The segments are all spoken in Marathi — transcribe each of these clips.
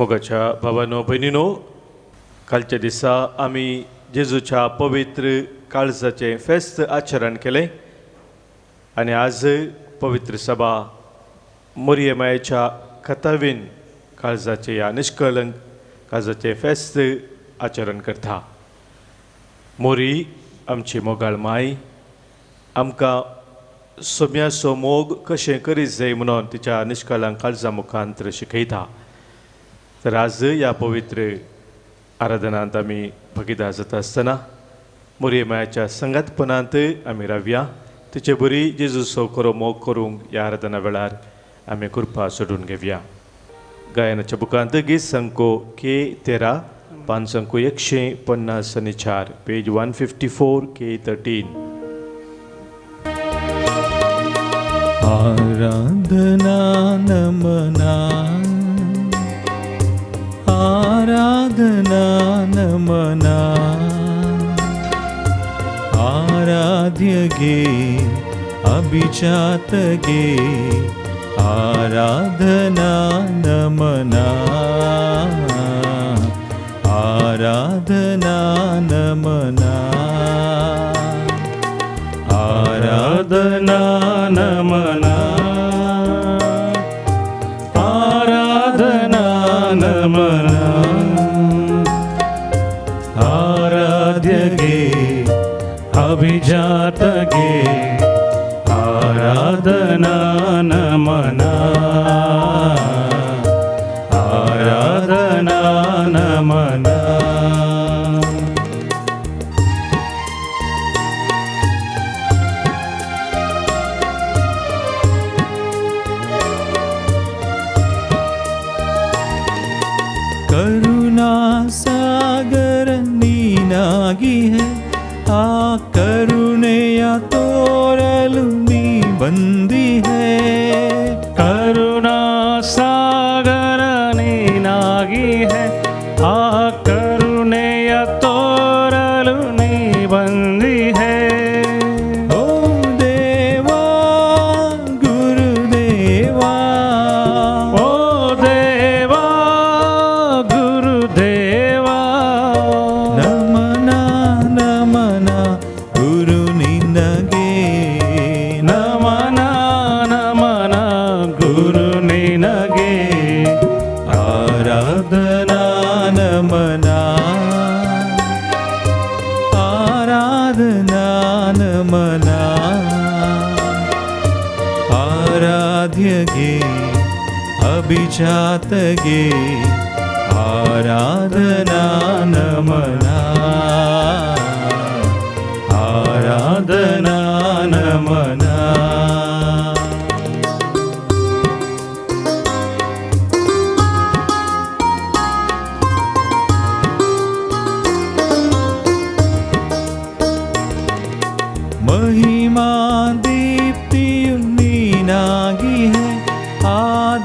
मोगाच्या भावानो भयणीनो, कालच्या दिसा आमी जेजूच्या पवित्र काळजाचे फेस्त आचरण केले आणि आज पवित्र सभा मोरयेमायेच्या कथावीन काळजाचे या निष्कलंक काळजाचे फेस्त आचरण करता. मोरी आमची मोगाळ माय आमकां सोम्याचो मोग कशें करीत जाय म्हणून तिच्या निष्कलंक काळजा मुखांतर शिकयता. तर आज या पवित्र आराधनांत आमी भागीदार जाता आसतना मोरयेमायेच्या संगातपणांत आमी रावया. तिचे बरी जेजूचो खरो मोग करूंक ह्या आराधना वेळार आमी कृपा सोडून घेवया. गायनाच्या बुकांत गीत संको K13 पान संको 154 पेज 154 K13. आराधना नमना आराधना नमना आराध्य गे अभिजात गे आराधना नमना आराधना नमना आराधना नमना आराधना नमना आराध्य गे अभिजात गे आराधना नमना आराधना नमना करुणा सागर नीनागी है आ करुणेय तोरलु नी बंदी है. करुणा सागर नीनागी है आ करुणेय तोरलु नी बंदी है. ओ देवा गुरुदेवा ओ देवा गुरुदेवा नमना नमना गुरु निनगे नमना नमना गुरु निनगे आराधना नमना आराधना नमना आराध्य गे अभिजात गे आराधना नमना आराधना नमना महिमा दीप्तियु नीनागी है आ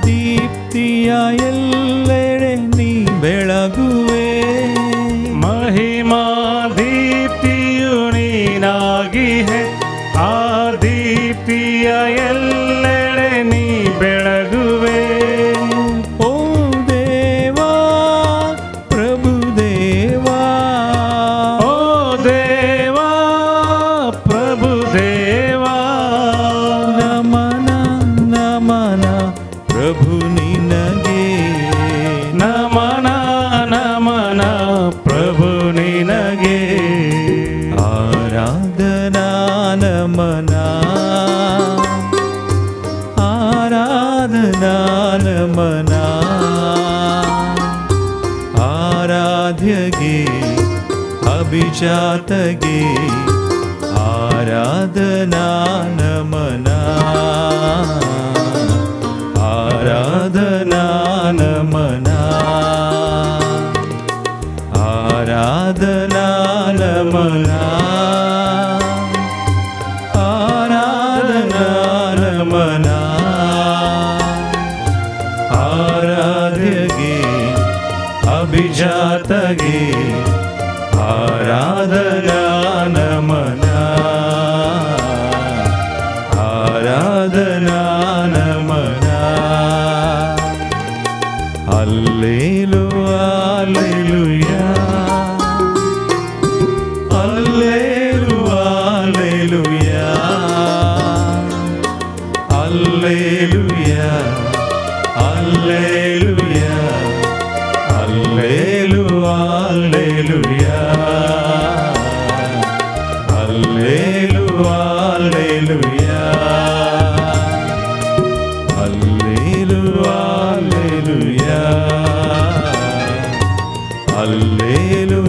दीप्तिಯ ಎಲ್ಲೆಡೆ ನೀ ಬೆಳಗುವೆ. महिमा दीप्तियु नीनागी है आ दीप्तिಯ ಎಲ್ಲೆಡೆ ನೀ ಬೆಳಗುವೆ. ओ देवा प्रभु देवा ओ देवा प्रभु देवा नमना नमना प्रभु निनगे नमना नमना प्रभु निनगे आराधना नमना आराधना नमना आराध्य गे अभिजात गे आराधना नमना आराधना नमना आराधना नमना आराधना नमना आराध्य गे अभिजात गे आराधना नमना आराधना नमना hallelujah Alleluia, Alleluia, Alleluia, Alleluia, Alleluia, Alleluia,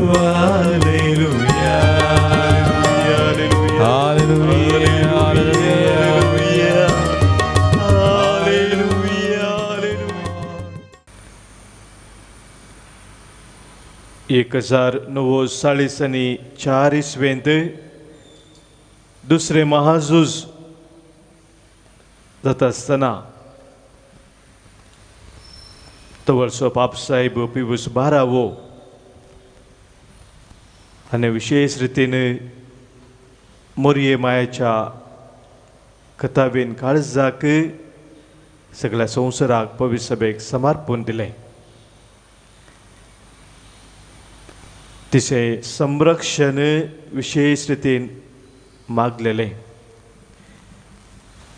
एक 1940 इसवेंत दुसरे महाझूज जाता आसतना तवरचो बापसाहेब पिबूस बारावो हाणें विशेष रितीन मोरये मायेच्या कथाबेन काळजाक सगळ्या संवसाराक पवित्र सभेक समर्पण दिलें. तिचे संरक्षण विशेष रितीन मागलेलें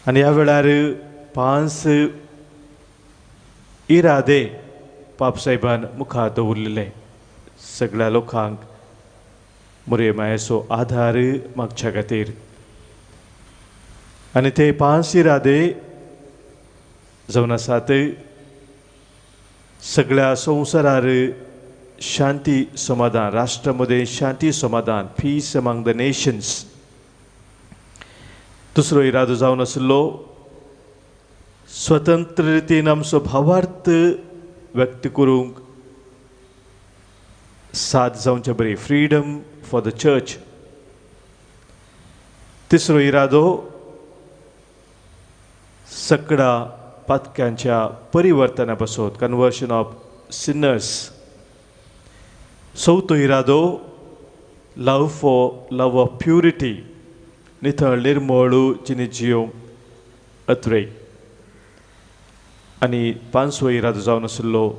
आनी ह्या वेळार 5 इरादे बापसाहेबान मुखार दवरलेले सगळ्या लोकांक मोरये मायेचो आधार मागच्या खातीर. आनी ते 5 इरादे जावन आसात सगळ्या संवसारार शांती समाधान, राष्ट्रामध्ये शांती समाधान, पीस अमंग द नेशन्स. दुसरो इरादो जावन आसलो स्वतंत्र रितीन आमचो भावार्थ व्यक्त करूंक साथ जावचे बरी, फ्रीडम फॉर द चर्च. तिसरो इरादो सगळ्या पातक्यांच्या परिवर्तना पासून, कन्वर्शन ऑफ सिनर्स. चौथो इरादो लव ऑफ प्युरिटी, नितळ निर्मळ जिने जीव अत्रे. आनी 5वो इरादो जावन आसलो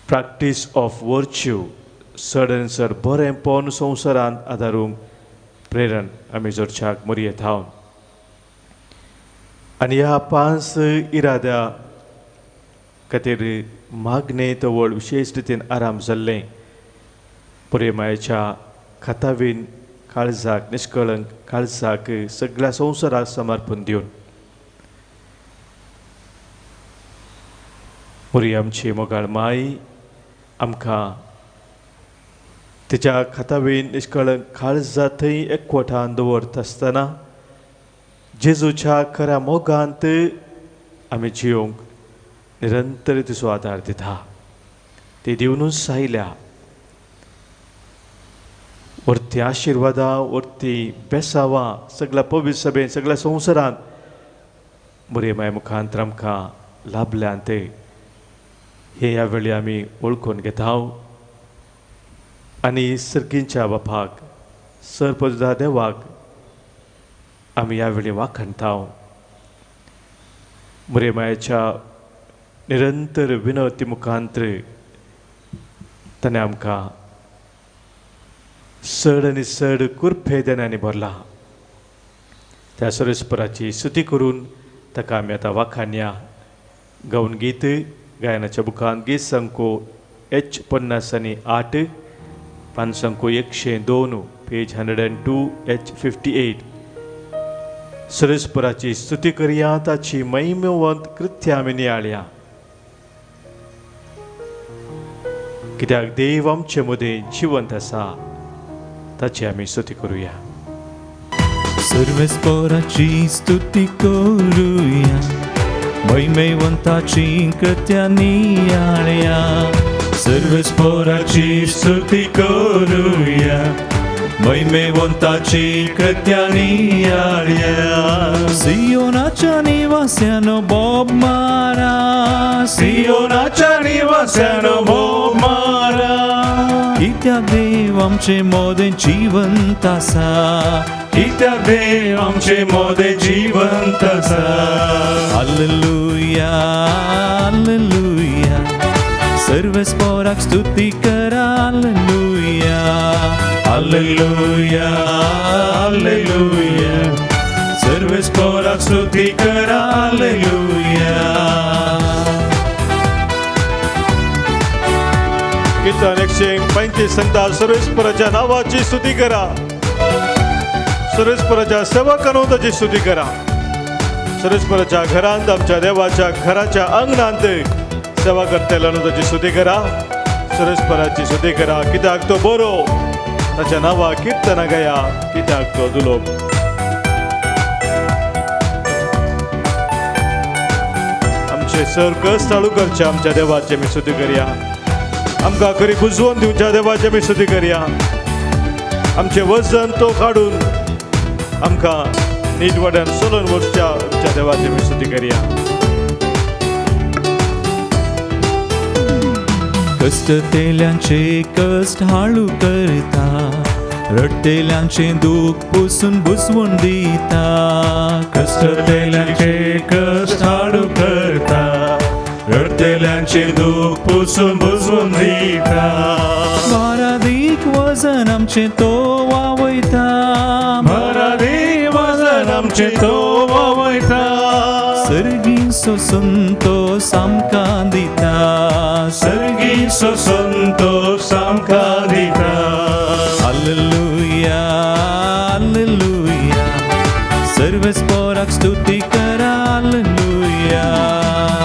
प्रॅक्टीस ऑफ वर्च्यू, चड चड बरेंपण संवसारांत आदारूंक प्रेरण आमी जोडच्याक मोरये थावन. आनी ह्या 5 इराद्या खातीर मागणे तवळ विशेष रितीन आराम जाल्लें मोरये मायेच्या खातावेन काळजाक, निश्कळंक काळजाक सगळ्या संवसाराक समर्पण दिवन मोरये आमची मोगाळ माय आमकां तिच्या खातावेन निश्कळंक काळजा थंय एकवटान दवरता आसतना जेजूच्या खऱ्या मोगांत आमी जियोंक निरंतर तिचो आदार दिता. ती दिवनूच सायल्या वर्ती आशिर्वादां, वर्ती बेसावां सगळ्या पवित्र सभेन, सगळ्या संवसारांत मोरये माये मुखांतर आमकां लाभल्यांत हे ह्या वेळी आमी वळखून घेता. आनी सर्गींच्या बापाक, सर्पदा देवाक आमी ह्या वेळी वाखणता. मोरये मायेच्या निरंतर विनवती मुखांतर ताणें आमकां चड आनी चड कुरफेदनांनी भरला. त्या सरस्पराची स्तुती करून ताका आमी आतां वाखाणया. गावन गीत गायनाच्या बुकांत गीत संको H58, पान संको 102, पेज 102, H58. सरस्पराची स्तुती करया, ताची महिमेवंत कृत्यां आमी नियाळया. कित्याक देव आमचे मदें जिवंत आसा, ताची आमी स्तुती करुया. सर्वेस्पराची स्तुती करुया, महिमेवंताची कृत्यां नियाळया. सर्वेस्पराची स्तुती करुया, महिमेवंताची कृत्यां नियाळया. सियोनाच्या निवास्यानो बोब मारा, सियोनाच्या निवास्यानो बोब मारा. कित्याक देव आमचे मोदें जिवंत आसा, कित्याक देव आमचे मोदें जिवंत आसा. हालेलुया, हालेलुया, सर्वेस्पराक स्तुती करा. हालेलुया, हालेलुया, हालेलुया, सर्वेस्पराक स्तुती करा. हालेलुया. कीर्तन 135 सांगता सर्वेश्वराच्या नावाची स्तुती करा. सर्वेश्वराच्या सेवकांनो ताची स्तुती करा. सर्वेश्वराच्या घरांत आमच्या देवाच्या घराच्या अंगणांत सेवा करतल्यांनो ताची स्तुती करा. सर्वेश्वराची स्तुती करा कित्याक तो बरो. ताच्या नांवा कीर्तना गाया कित्याक तो दुलोप. आमचे सर कस चालू करचे आमच्या देवाचे आमी स्तुती करया. आमकां खरी बुजवून दिवच्या देवाचे आमी स्तुती करया. आमचे वजन तो काडून आमकां नीट वाड्यान चलून वचच्या आमच्या देवाचे आमी स्तुती करया. कष्टतेल्यांचे कष्ट हाळू करता, रडतेल्यांचे दुःख पुसून बुजवून दिता. कष्टतेल्यांचे कष्ट हाळू करता, रडतेल्यांचे दुःख पुसून बुजवून दिता. भारादीक वजन आमचे तो वावयता, भारादीक वजन आमचे तो वावयता. सर्गी सोसून तो सामका दिता, सर्गी सोसून तो सामका दिता. हालेलुया हालेलुया, सर्वेस्पराक स्तुती करा. हालेलुया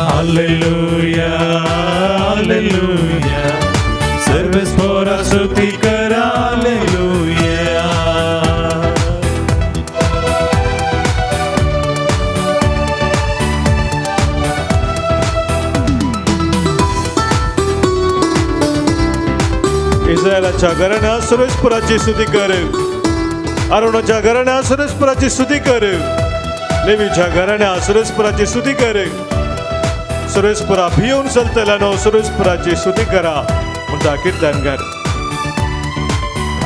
हालेलुया हालेलुया, सर्वेस्पराक स्तुती करा. हालेलुया. इस्रायलाच्या घराण्या सर्वेश्वराची स्तुती कर. आरोनाच्या घराण्या सर्वेश्वराची स्तुती कर. लेवीच्या घराण्या सर्वेश्वराची स्तुती कर. सर्वेश्वरा भिवून चलतल्यानो सर्वेश्वराची स्तुती करा म्हणटा कीर्तनकार.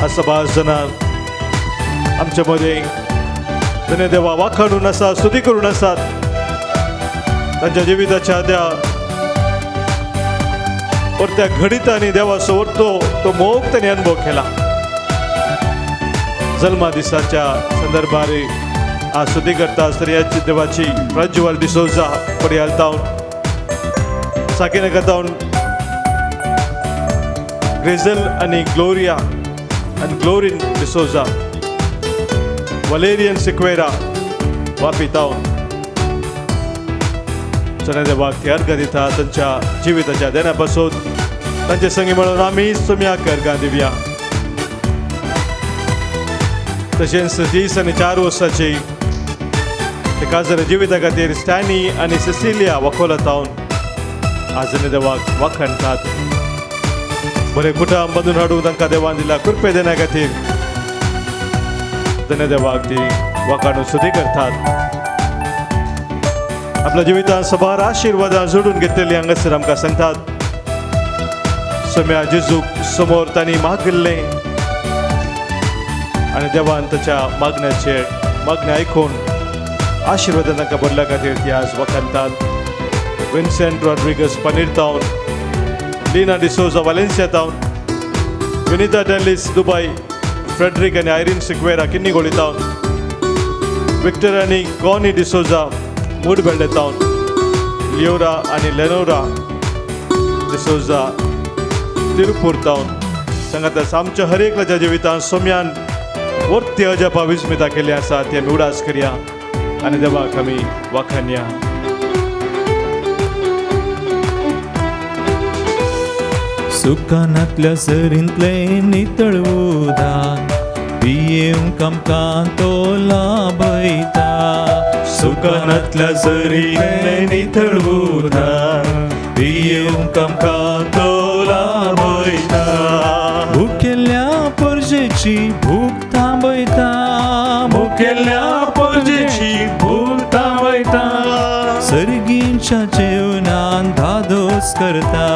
असं 5 जाणां आमच्या मध्ये धन्य देवा वाखाणून आसा, स्तुती करून आसात. तांच्या जिविताच्या त्या परत्या घडीतांनी देवाचो वरतो तो मोग तांणी अनुभव केला. जल्मा दिसाच्या संदर्भार आज स्तुती करता स्त्रियाची देवाची प्रज्वल डिसोजा पडियालतावन साकिनगतावन ग्रेझल आणि ग्लोरिया आणि ग्लोरिन डिसोजा वलेरियन सिक्वेरा वापितावन सगळ्या देवाक ती अर्घ दिता. तांच्या जिविताच्या देण्यापासून तांचे संगी मेळून आमी सुम्याक अर्घां दिवया. तशेंच 30 आनी 4 वर्सांची ते काजर जिविता खातीर स्टॅनी आनी सिसिलिया वाकोलतावन आजनी देवाक वाखणटात. बरे कुटुंब बांदून हाडून तांकां देवान दिला कृपे देण्या खातीर धन्य देवाक ती वाखाणून स्तुती करतात. आपल्या जिवितांत सबार आशिर्वादां जोडून घेतलेली हांगासर आमकां सांगतात. सम्या जेजूक समोर तांणी मागिल्ले आनी देवान ताच्या मागणे आयकून आशिर्वादां तांकां भरल्या खातीर ती आज वखणटात. विन्सेंट रॉड्रिगस पनीरतावन, लिना डिसोजा वालेन्सियातावन, विनिता डेलिस दुबय, फ्रेडरिक आनी आयरीन सिक्वेरा किन्नीगोळीतावन, विक्टर आनी कॉनी डिसोजा मूडबेल्डेतावन, लिओरा आनी लेनोरा डिसोजा तिरुपूरतावन सांगात. आमच्या हर एकल्याच्या जिवितांत सोम्यान वर्ती अजापा विस्मिता केली आसा ती आमी उडास करया आनी देवाक आमी वाखाणया. सुखानातल्या सरींतले नितळ उदान पियेवंक आमकां तो लाभयता. सुखानातल्या सरींतले नितळ उदान पियेवंक आमकां तो लाभयता. भुकेल्या परजेची भूक थांबयता, भुकेल्या परजेची भूक थांबयता. सर्गीच्या जेवणान धादोस करता,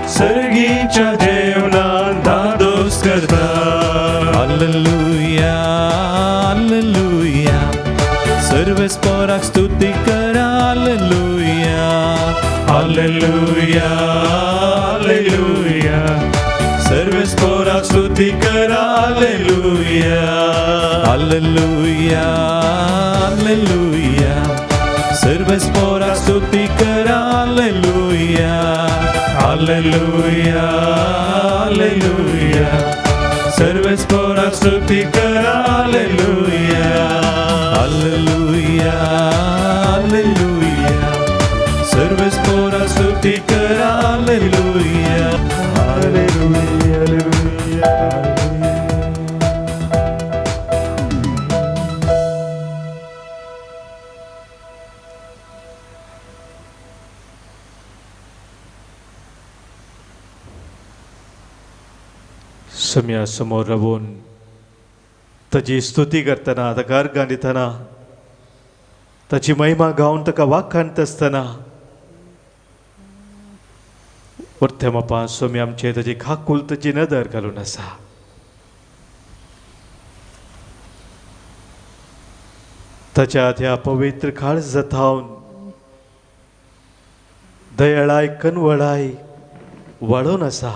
सर्गीच्या जेवणान धादोस करता. हालेलुया हालेलुया, सर्वेस्पराक स्तुती करा. हालेलुया हालेलुया हालेलुया, सर्वेस्पराक स्तुती करा. हालेलुया हालेलुया हालेलुया, सर्वेस्पराक स्तुती करा. हालेलुया हालेलुया हालेलुया सर्व स्पोराक स्तुती करा हालेलुया हालेलुया हालेलुया सर्व स्पोराक स्तुती करा हालेलुया हालेलुया हालेलुया समोर रावून ताची स्तुती करतना ताका अर्गां दितना ताची महिमा गावन ताका वाखाणत आसतना वर्थे मापा सोमी आमचे ताची खाकूल ताची नदर घालून आसा. ताच्या ह्या पवित्र काळज जावन दयाळाय कनवळाय वाळून आसा.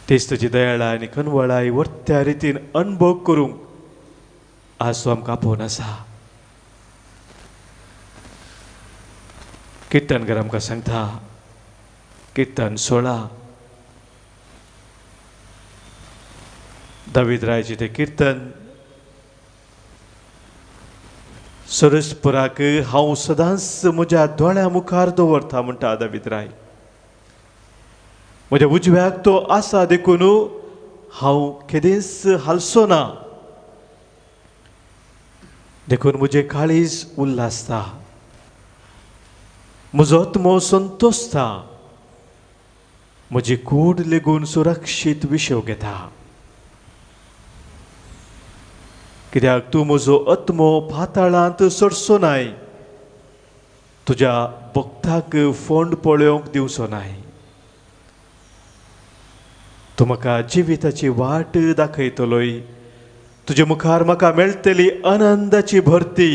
तेच तुजी दयाळाय आनी कनवळाय वर्त्या रितीन अनुभव करूंक आज तूं आमकां आपोवन आसा. किर्तनकार आमकां सांगता किर्तन 16 दावीद रायाचें तें किर्तन सरस्पुराक हांव सदांच म्हज्या दोळ्या मुखार दवरता म्हणटा दावीद राय. म्हज्या उजव्याक तो आसा देखून हांव केदेंच हालसो ना. देखून म्हजें काळीज उल्हासता म्हजो आत्मो संतोसता. म्हजी कूड लेगून सुरक्षीत विशव घेता. कित्याक तूं म्हजो आत्मो पाताळांत सोडचो नाय. तुज्या भक्ताक फोंड पळोवंक दिवचो नाय. तूं म्हाका जिविताची वाट दाखयतलोय. तुज्या मुखार म्हाका मेळटली आनंदाची भरती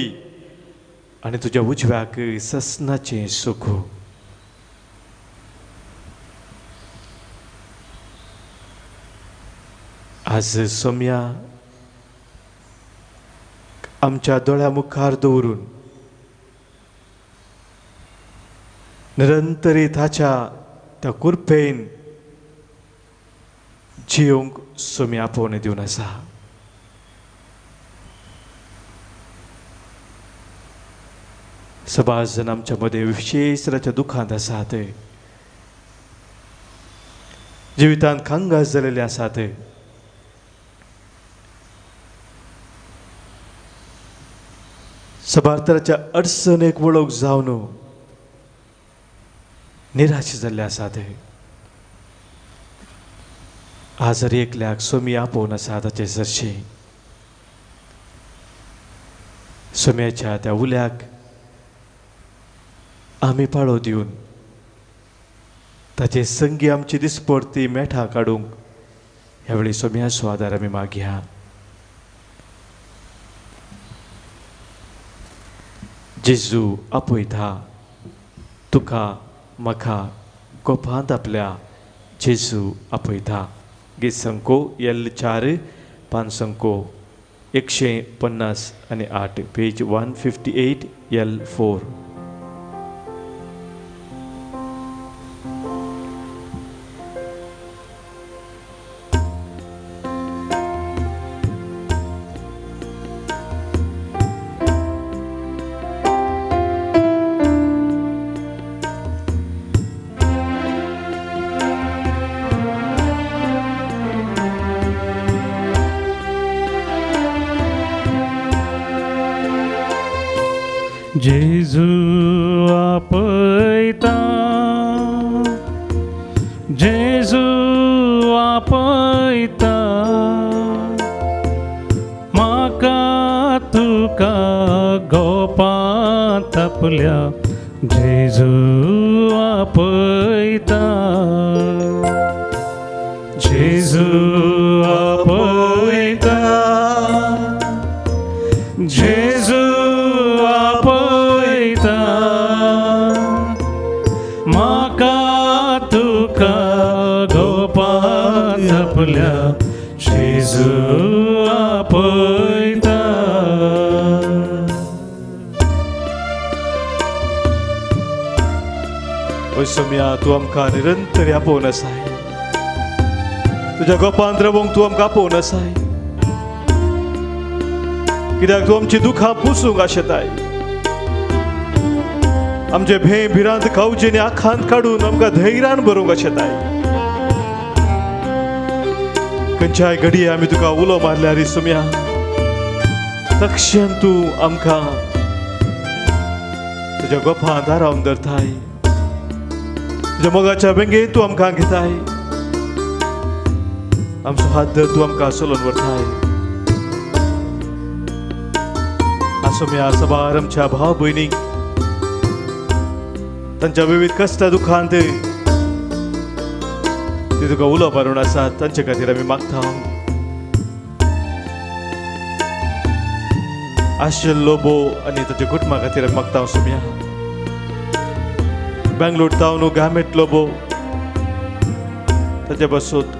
आनी तुज्या उजव्याक ससनाचें सुख. आज सोम्या आमच्या दोळ्या मुखार दवरून निरंतरी ताच्या त्या कृपेन जियोंक सोमी आपोवन दिवन आसा. सबाज जन आमच्या मदें विशेष तराच्या दुखांत आसात. जिवितांत खांगास जालेले आसात. सबार तराच्या अडचणेक वळख जावन निराश जाल्ले आसात. आज एकल्याक सोमी आपोवन आसा ताचे सरशी. सोम्याच्या त्या उल्याक आमी पाळो दिवन ताचे संगी आमची दिसपडती मेठां काडूंक ह्या वेळी सोम्या सुवादार आमी मागया. जेजू आपयता तुका म्हाका कोपांत आपल्या जेजू आपयता. गीत संको L4 पान संको 158 पेज 158 L4. जेजू आपयता जेजू आपयता म्हाका तुका गोपांत आपल्या जेजू आपयता जेजू आपयता जेजू आपयता म्हाका तुका गोपांत आपल्या जेजू आपयता. वय सोम्या तू आमकां निरंतर ह्या पळोवन आसाय तुज्या गोपांत रवंक तू आमकां पळोवन आसाय कित्याक तू आमची दुखां पुसूंक आशेताय आमचे भे भिरांत कावजेनी आखांत काडून आमकां धैर्यान भरूंक आशेताय खंयच्याय घडये आमी तुका उलो मारल्यार सोम्या तक्षण तू आमकां तुज्या गोपांत आरावन धरताय तुज्या मोगाच्या बेंगेन तू आमकां घेताय आमचो हात धर तू आमकां चलोवन व्हरताय सोम्या सबार आमच्या भाव भयणीक तांच्या विविध कश्ट दुखांत ती तुका उलो मारून आसात तांचे खातीर आमी मागता आशेल लोबो आनी ताच्या कुटुंबा खातीर आमी मागता सोम्या बेंगलोर तावन गामेट लोबो ताचे बसत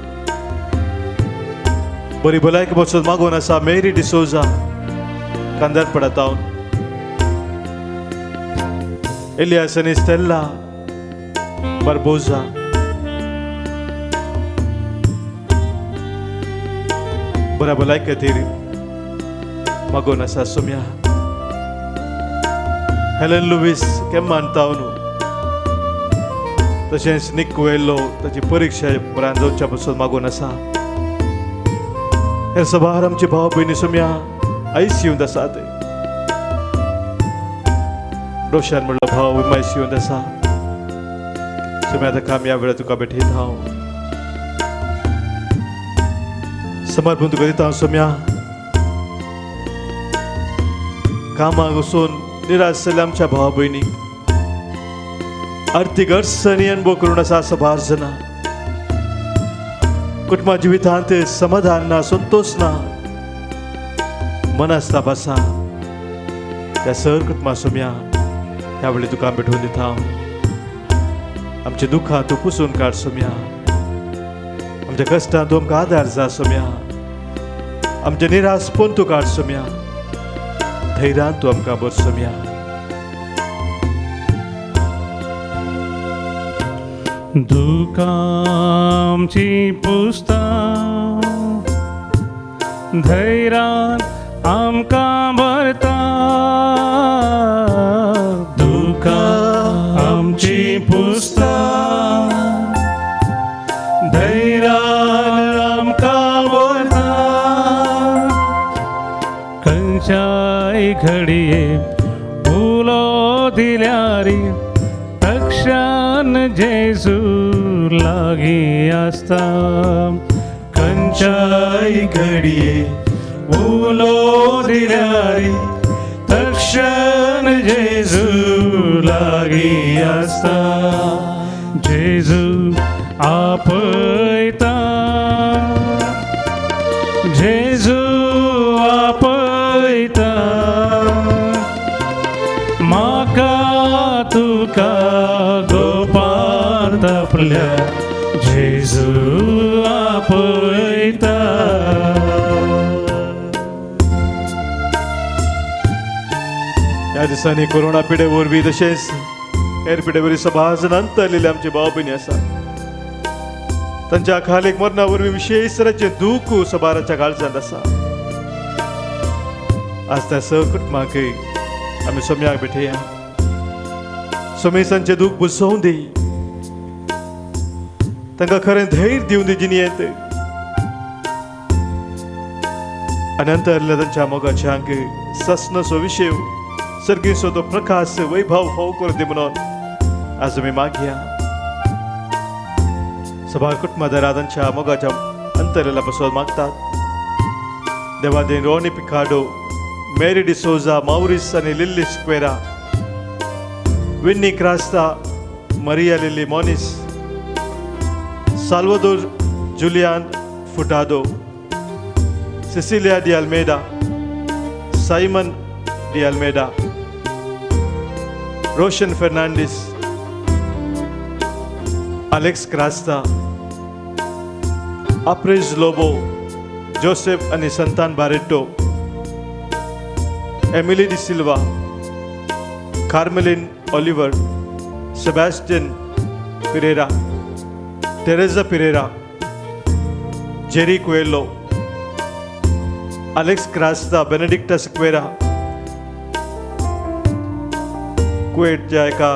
बरी भलायकी बसत मागून आसा मेरी डिसोजा कांदारपडा तावन एलियास आनी स्टेल्ला बार्बोजा बऱ्या भलायकी खातीर मागून आसा सोम्या हेलन लुईस केम्मान तावन तशेंच निक वेल्लो ताची परीक्षा बऱ्यान जावच्या पासून मागून आसा हे सबार आमचे भाव भयणी सोम्या आयसीयूंत आसात रोशन म्हणलो भाव आयसीयूंत आसा सोम्या ताका आमी ह्या वेळार तुका भेटयत हांव समर्पण तुका दिता हांव सोम्या कामाक वचून निराश जाल्ल्या आमच्या भाव भयणीक आर्थीक अडचणी अनुभव करून आसा सबार जाणां कुटुंबा जिवितांत समाधान ना संतोष ना मनस्ताप आसा त्या सर कुटुंबा सोम्या ह्या वेळी तुका भेटून दिता हांव आमचे दुखां तूं पुसून काड सोम्या आमच्या कश्टांत तूं आमकां आदार जा सोम्या आमचे निराशपण तूं काड सोम्या धैर्यान तूं आमकां भर सोम्या दुःखांची पुस्ता धैर्यान आमकां भरता दुःखां आमची पुस्ता धैर्यान आमकां भरता खंयच्याय घडये उलो दिल्यारी तक्षण जेजू लागी आसता खंयच्याय घडये उलो दिल्यारी तक्षण जेजू लागी आसता जेजू आपयता जेजू आपयता म्हाका तुका गोपांत आपल्या जेजू आपयता ह्या दिसांनी कोरोना पिडे वरवीं तशेंच हेर पिडे वरवीं सबार जाणांत आलेले आमचे भाव भयणी आसा तांच्या खालेक मरणा वरवीं विशेश तरेचें दूख सबाराच्या काळजांत आसा आज त्या स कुटुंबाकय आमी सोम्याक भेटया सोमेसांचें दूख बुजोवन दी तांकां खरें धैर्य दिवन दी जिणेंत आनी अंतरल्या तांच्या मोगाच्या अंग ससनसो विशय सर्गीचो तो प्रकाश वैभव फाव करून दी म्हणून आज आमी मागया सबार कुटुंबादारा तांच्या मोगाच्या अंतरल्या पासून मागतात देवादेन रॉनी पिकाडो मेरी डिसोजा माउरिस आनी Lilly Sequeira Winnie Crasta Maria Lily Monis Salvador Julian Furtado Cecilia de Almeida Simon de Almeida Roshan Fernandes Alex Crasta अप्रेज लोबो जोसेफ आणि संतान Barreto Emily de Silva Carmelin Oliver Sebastian Pereira, Teresa Pereira, Jerry Coelho, Alex Crasta, Benedicta Sequeira, कुवेटच्या एका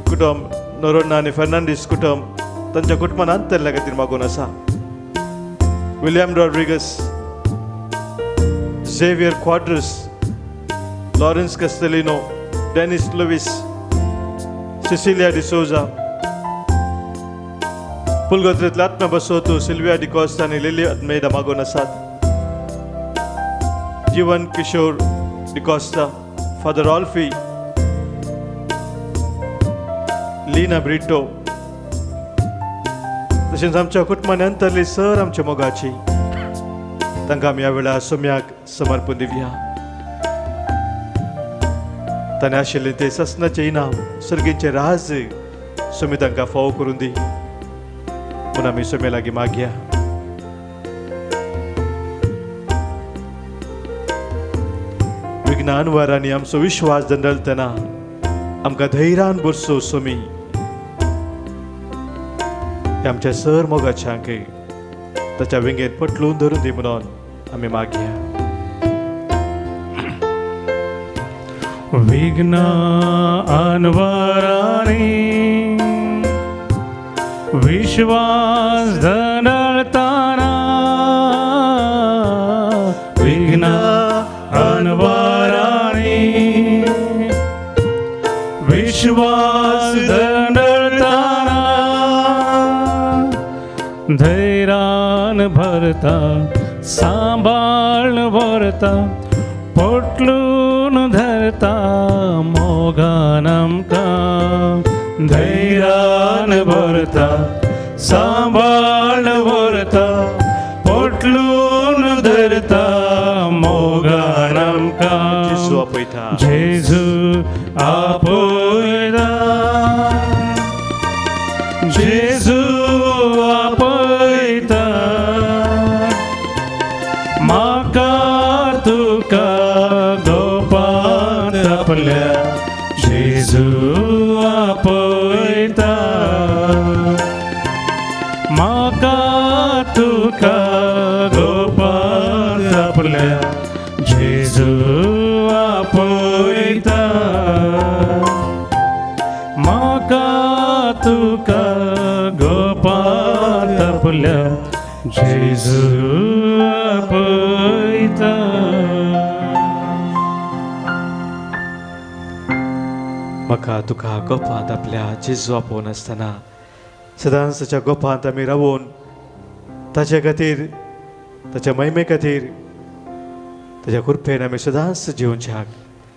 कुटुंब नोरोना आणि फर्नांडिस कुटुंब तांच्या कुटुंबान अंतरल्या खातीर मागून आसा. William Rodrigues, Xavier Quadros, Lawrence Castelino, Dennis Lewis, Cecilia D'Souza, पुलगोत्रेंतले आत्मा बसोतू, सिल्विया डिकॉस्टा आणि लिली अल्मेida मागून आसात. Jeevan Kishore D'Costa, Father Alphie, Lina Brito, तशेंच आमच्या कुटुंबान अंतरली सर आमच्या मोगाची तांकां आमी ह्या वेळार सोम्याक समर्पण दिवया. ताणें आशिल्लें तें ससनाचें इनाम, सर्गीचें राज सोमी तांकां फावो करून दी म्हूण आमी सोम्या लागीं मागया. विज्ञान वरांनी आमचो विश्वास दंडलतना आमकां धैर्यान भरसो सोमी आमच्या सर मोगाच्यांक ताच्या विंगेत पटलून धरून दी म्हणून आमी मागया. विघ्न वरांनी विश्वास धडळताना, विघ्न वरांनी विश्वास धडळताना, धैर्यान भरता सांभाळ भरता, पोटलून धरता मोगान आमकां. धैर्यान भरता सांभाळ भरता, पोटलून धरता मोगान आमकां. जेजू आपयता, जेजू आपयता, जेजू आपयता, म्हाका तुका गोपान आपल्या. जेजू आपयता, म्हाका तुका गोपान आपल्या. जेजू आपयता, म्हाका तुका गोपान आपल्या. जेजू आपयता. म्हाका तुका गोपांत आपल्या जेजू आपोवन आसतना सदांच ताच्या गोपांत आमी रावून ताचे खातीर, ताच्या महिमे खातीर, ताच्या कृपेन आमी सदांच जिवच्याक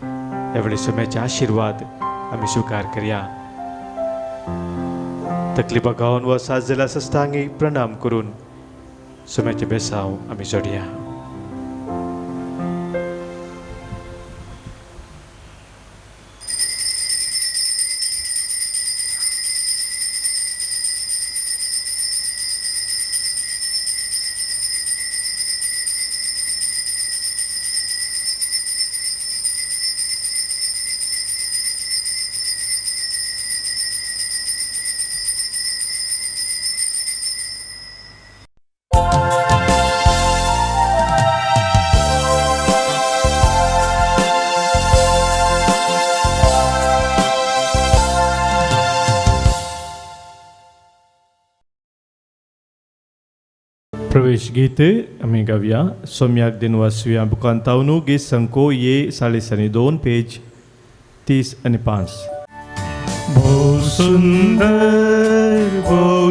ह्या वेळी सोम्याचे आशिर्वाद आमी स्विकार करया. तकलीफा गावन व साजलेल्या सस्तांगी प्रणाम करून सोम्याचे बेसांव आमी जोडया. प्रवेश गीत आमी गावया. सोम्याक दिन वाचुया बुकांतावनू गीत संको ये 2.2 पेज 30 आणि 5. भोव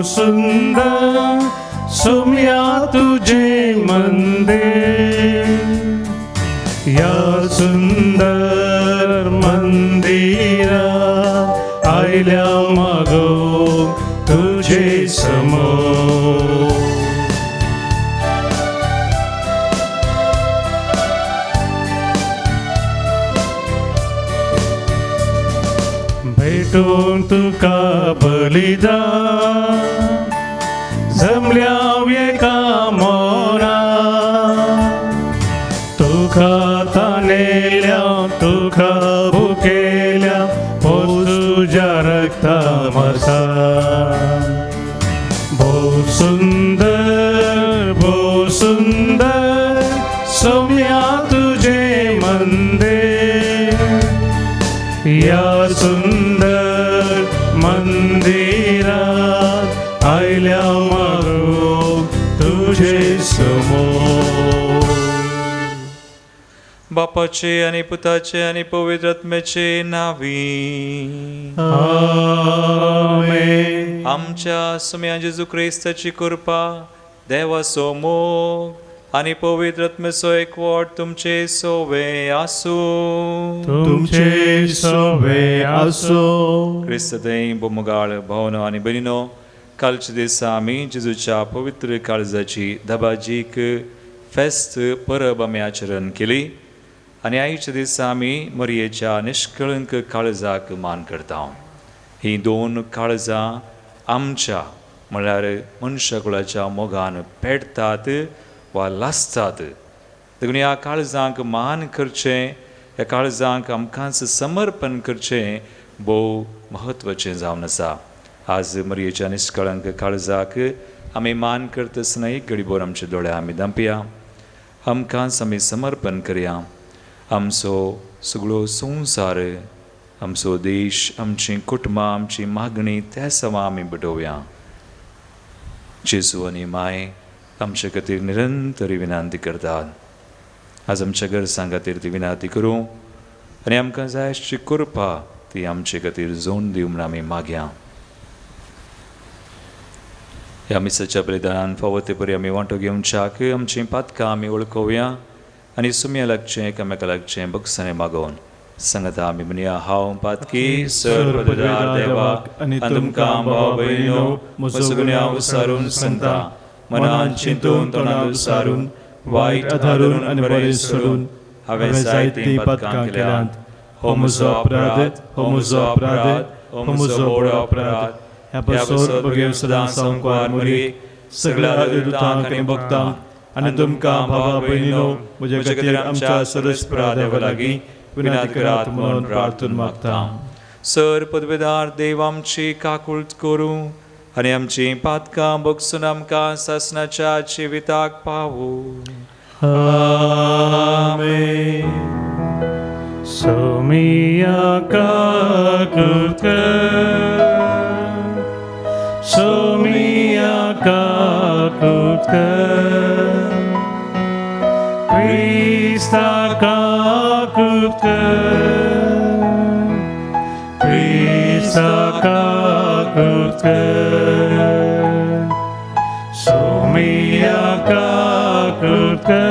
सुंदर सोम्या तुझे मंदिर, या सुंदर मंदिरा आयल्या मागो तुझे समोर. भेटून तुका बलिदान जमल्या एका मोना, तुका तानेल्या तुका भुकेल्या तुझ्या रक्तामसा भो सुंदर सौम्या तुझे मंदिर या सुंदर मंदिरात आयल्या मारो तुझे समोर. बापाचे आणि पुताचे आणि पवित्र आत्म्याचे नावी. आमेन. आमच्या सम्या जेजू ख्रिस्ताची कृपा, देवाचो मोग आणि पवित्र आत्म्याचो एकवट तुमचे सोवे आसू. तुमचे सोवे आसो. ख्रिस्त बोमगाळ भावनो आणि बहिणीनो, कालच्या दिसा आमी जेजूच्या पवित्र काळजाची धबाजीक फेस्त परब आमी आचरण केली आणि आयच्या दिसा आमी मरियेच्या निष्कळंक काळजाक मान करता. ही दोन काळजां आमच्या म्हळ्यार मनशाकुळाच्या मोगान पेटतात वा लासतात. देखून ह्या काळजांक मान करचें, ह्या काळजांक आमकांच समर्पण करचें भोव म्हत्वाचें जावन आसा. आज मरियेच्या निष्कळंक काळजाक आमी मान करता आसतना एक घडीभर आमचे दोळे आमी धांपया, आमकांच आमी समर्पण करया. आमचो सगळो संवसार, आमचो देश, आमची कुटुंबां, आमची मागणी त्या सवा आमी बटोवया. जेजू आनी माय आमचे खातीर निरंतर विनंती करतात. आज आमच्या गरजां खातीर ती विनंती करूं आनी आमकां जाय आसची कृपा ती आमचे खातीर जोड दिवं म्हूण आमी मागया. ह्या मिसाच्या बलिदानान फावो ते परी आमी वांटो घेवच्याक आमची पातकां आमी वळखोवया आनी सुम्या लागचें एकामेका लागचें बगसाने मागोवन सांगता आमी म्हणया. हांव पातकी सर्वदार देवाक आनी तुमकां भाव भयणीनो म्हजो गुन्यांव विसारून सांगता. मनान चिंतून तोंडान विसारून वायट आदारून आनी बरें सोडून हांवें जायतीं पातकां केल्यांत. हो म्हजो अपराध, हो म्हजो अपराध, हो म्हजो व्हड अपराध. ह्या पासून भोगेव सदां सांगवार मरी सगळ्या दूतांक आनी भक्तांक आनी तुमकां भावा भयणीनो म्हजे खातीर आमच्या सरस्परा देवा लागीं विनंती करात म्हणून प्रार्थून मागता. सर पदवेदार देव आमची काकूळट करूं आनी आमची पातकां बगसून आमकां सासणाच्या जिविताक पावूं. आमेन. सोमिया काकूळट कर, सोमिया काकूळट कर, क्रिस्ता काकूळट कर, क्रिस्ता काकूळट कर, सोमिया काकूळट कर,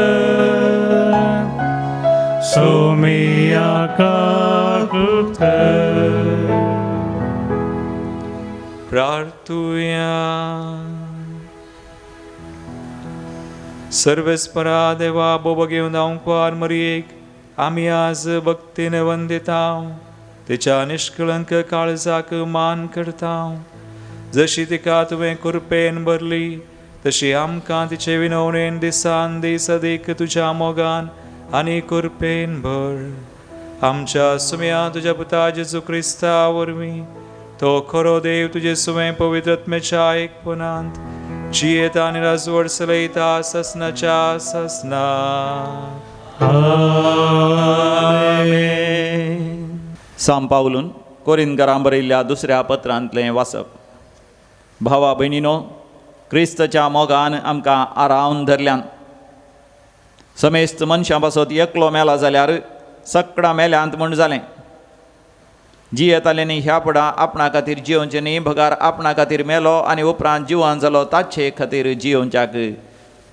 सोमिया काकूळट कर. प्रार्थुया. सर्वेस्परा देवा बोबो घेवन दावंकवार मरियेक आमी आज भक्तीन वंदिता. तिच्या निष्कळंक काळजाक मान करता. जशी तिका तुवें कृपेन भरली तशी आमकां तिचे विनवणेन दिसान दीस अदीक तुज्या मोगान आनी कृपेन भर. आमच्या सुम्या तुज्या पुता जेजू क्रिस्ता वरवीं तो खरो देव तुजे सुवें पवित्र आत्म्याच्या एकपणांत जियेता आनी राजवड चलयता ससनाच्या ससना. आमेन. साम पावलून कोरिंदकारां बरयल्ल्या दुसऱ्या पत्रांतलें वाचप. भावा भयणीनो, क्रिस्तच्या मोगान आमकां आरावन धरल्यान समेस्त मनशां पासत एकलो मेला जाल्यार सगळां मेल्यांत म्हूण जालें. जियेताले न्ही ह्या फुडां आपणा खातीर जियोवचें न्ही, भगार आपणा खातीर मेलो आनी उपरांत जिवान जालो ताचे खातीर जियोवच्याक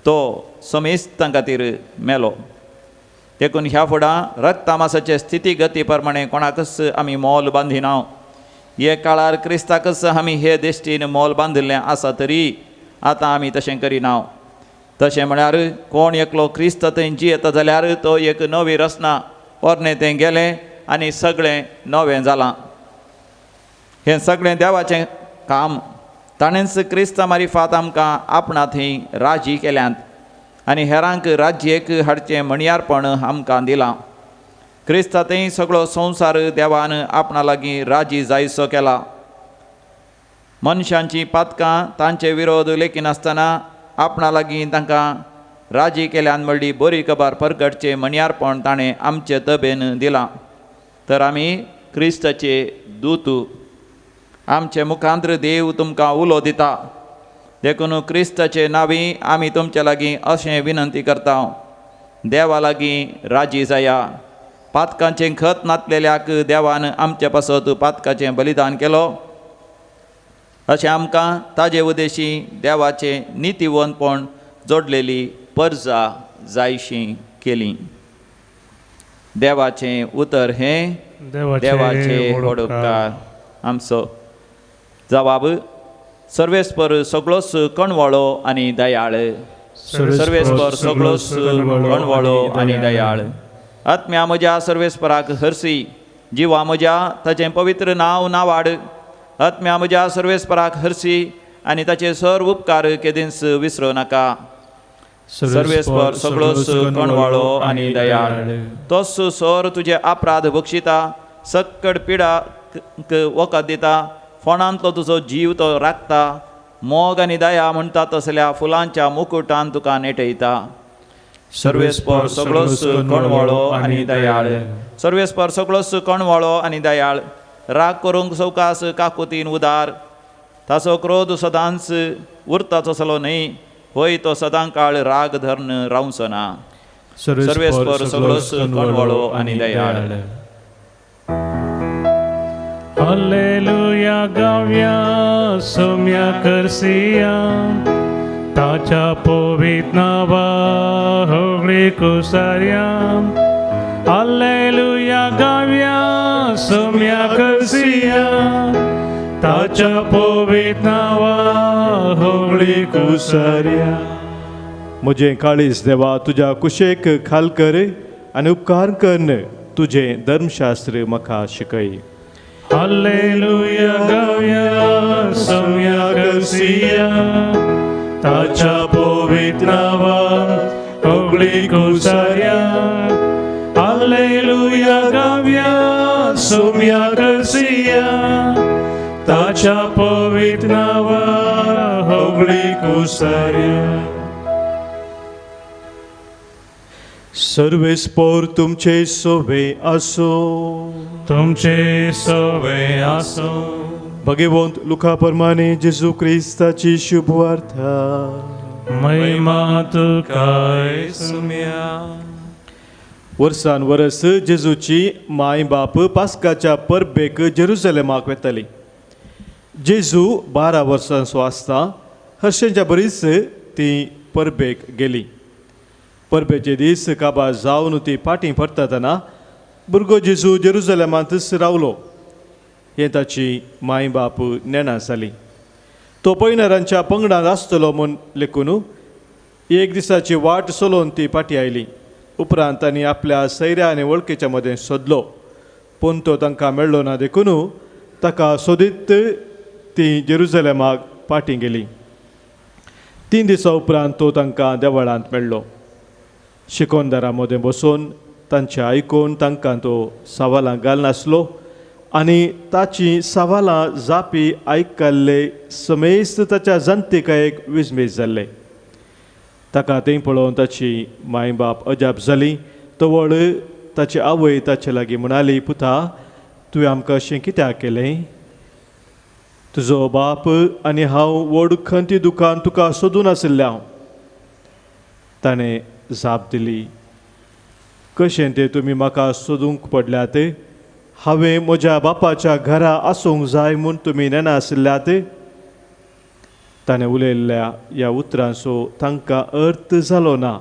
तो समेस्तां खातीर मेलो. देखून ह्या फुडां रक्तामासाचे स्थिती गती प्रमाणे कोणाकच आमी मोल बांदिना. हे काळार क्रिस्ताकच आमी हे दिश्टीन मोल बांदिल्लें आसा तरी आतां आमी तशें करिना. तशें म्हळ्यार कोण एकलो क्रिस्त थंय जियेता जाल्यार तो एक नवी रचना. पोरणे तें गेलें आनी सगळें नवें जालां. हें सगळें देवाचें काम. ताणेंच क्रिस्ता मारिफात आमकां आपणा थंय राजी केल्यांत आनी हेरांक राज्येक हाडचें म्हणयारपण आमकां दिलां. क्रिस्ता थंय सगळो संवसार देवान आपणा लागीं राजी जायसो केला. मनशांची पातकां तांचे विरोध लेखी नासतना आपणा लागीं तांकां राजी केल्यान म्हणली बरी खबर परगटचे मणयारपण ताणें आमचे तबेन दिलां. तर आमी क्रिस्ताचे दूत, आमचे मुखांत्र देव तुमकां उलो दिता. देखून क्रिस्ताचे नांवी आमी तुमचे लागीं अशें विनंती करता, देवा लागीं राजी जाया. पातकांचें खत नातलेल्याक देवान आमचे पासत पातकाचें बलिदान केलो, अशें आमकां ताजे उद्देशी देवाचें नितीवंतपण जोडलेली परजा जायशी केली. देवाचें उतर हें देवाचे उपकार. आमचो जबाब सर्वेस्पर सगळोच कणवळो आनी दयाळ. सर्वेस्पर सगळोच कणवळो आनी दयाळ. आत्म्या म्हज्या सर्वेस्पराक हरसी, जिवा म्हज्या ताचें पवित्र नांव नावाड. आत्म्या म्हज्या सर्वेस्पराक हरसी आनी ताचे सर्व उपकार केदींच विसरूं नाका. सर्वेस्पर सगळोच कणवळो आनी दयाळ. तोच सर तुजे अपराध बक्षिता, सक्कड पिडा वखद दिता. फोंडांतलो तुजो जीव तो राखता. मोग आनी दया म्हणटा तसल्या फुलांच्या मुकुटान तुका नेटयता. सर्वेस्पर सगळोच कणवळो आनी दयाळ. सर्वेस्पर सगळोच कणवळो आनी दयाळ. राग करूंक सवकास काकुतीन उदार. ताचो क्रोध सदांच उरता तसलो न्ही, होय तो सदां काळ राग धरण रावचो ना. सर्वेस्पर सगळोच कणवळो आनी दयाळ. हालेलुया गावया सोम्या करसिया, ताच्या पवित्र नावा होगळी कुसार्या. हालेलुया गावया सोम्या करसिया, ताच्या पवित्र नावा होगळी कुसार्या. म्हजें काळीज देवा तुज्या कुशेक खाल कर आनी उपकार करन तुजें धर्मशास्त्र म्हाका शिकय. हालेलुया गावया सोम्या करसिया, ताच्या पवित्र नावा होगळी कुसार्या. हालेलुया गावया सोम्या करसिया, ताच्या पवित्र नावा होगळी कुसार्या. सर्वेस्पर तुमचे सोवे आसो. तुमचे सोवे आसो. भगवंत लुका प्रमाणे जेजू क्रिस्ताची शुभ वार्ता. महिमा तुकाय सुम्या. वर्सान वर्स जेजूची माय बाप पास्काच्या परबेक जेरुसलेमाक वेताली. जेजू 12 वर्सांचो आसता हर्शेच्या बरीच ती परबेक गेली. परबेचे दीस काबार जावन ती फाटीं परतना भुरगो जेजू जेरुसलेमांतच रावलो. हें ताची माय बाप नेणा जाली. तो पैनरांच्या पंगडांत आसतलो म्हूण लेखून एक दिसाची वाट चलोवन ती फाटीं आयली. उपरांत तांणी आपल्या सैऱ्या आनी वळखीच्या मदें सोदलो, पूण तो तांकां मेळ्ळो ना. देखून ताका सोदीत ती जेरुसलेमाक फाटीं गेली. 3 दिसां उपरांत तो तांकां देवळांत मेळ्ळो. शिकोंदारा मदें बसून तांचें आयकून तांकां तो सवालां घालनासलो आनी ताची सवालां जापी आयकल्ले समेस्त ताच्या जाणटेकायेक विस्मेत जाल्ले. ताका तें पळोवन ताची माय बाप अजाप जाली. तवळ ताची आवय ताचे लागीं म्हणाली, पुता तुवें आमकां अशें कित्याक केलें? तुजो बाप आनी हांव व्हड खंती दुकान तुका सोदून आशिल्ल्या. ताणें जाप दिली, कशें तें तुमी म्हाका सोदूंक पडल्यात? हांवें म्हज्या बापाच्या घरा आसूंक जाय म्हूण तुमी नेना आशिल्ल्यात. ताणें उलयल्ल्या ह्या उतरांचो तांकां अर्थ जालो ना.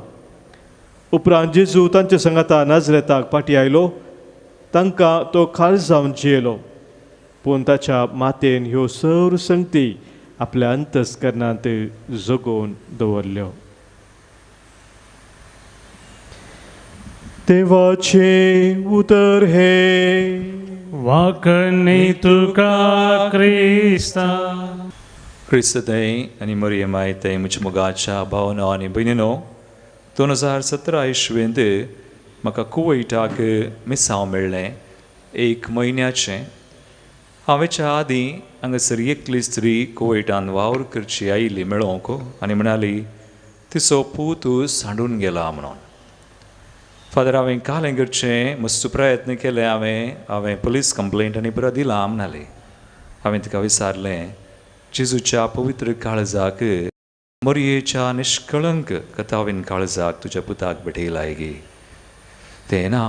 उपरांत जेजू तांचे सांगाता नाजरेताक फाटीं आयलो. तांकां तो काळजावन जियेलो, पूण ताच्या मातेन ह्यो सर संगती आपल्या अंतस्करणांत जगोवन दवरल्यो. देवाचे उतर हे वाकणी तुका क्रिस्ता. क्रिस्तय आनी मरियमायतय म्हज्या मोगाच्या भावनो आनी भयणीनो, 2017 इश्वेंत म्हाका कुवैटाक मिसांव मेळ्ळें 1 म्हयन्याचें. हांवेच्या आदीं हांगासर एकली स्त्री कुवेटान वावर करची आयिल्ली मेळोंक आनी म्हणाली तिचो पूत सांडून गेला म्हणून. फादर हांवें काल हें करचें मस्त प्रयत्न केले हांवें पुलीस कंप्लेंट आनी बरो दिला म्हणली. हांवें तिका विचारलें जेजूच्या पवित्र काळजाक मोरयेच्या निश्कळंक कथावीन काळजाक तुज्या पुताक भेटयलाय गे. तें ना,